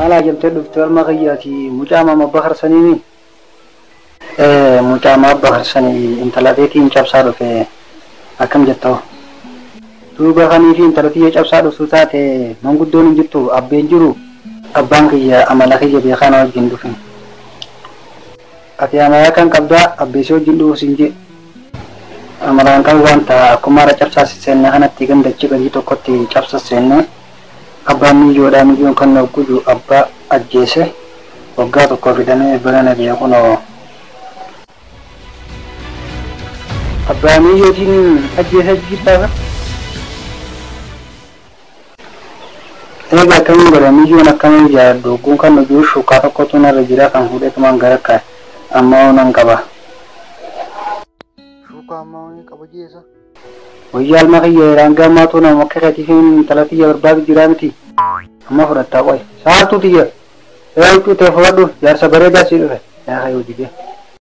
Ala jamte dufte wal maghiyati mujama mabahar sanini mujama bahar sani intalati in chapsado fe akam jetto duba khani fi intalati chapsado sutate manguddon jittu abben jiru abban kiya amala kiya be khana jindu fi ati amaya kan kabda abbe so jindu sinje amaran kan wanta kumara chapsa senna hanatti ganda ciga jito kotti chapsa senna abba mi joda mi jon kan gudu abba ajjese waggato ko fidane barana biya kuno abba mi yodin ajjese jita ega kan gara mi jona kan ja dogon kan do shuka ko tuna rajira kan hude kuma garaka amma nan gaba shuka amma ni kaba jesa ويا المغير رانجا ما تونا مكخاتي فين ثلاثية برباد جرامتي أما فرد تاوي ساعة تيجي يا تو تفردو يا سبرة دا سيره يا هاي ودي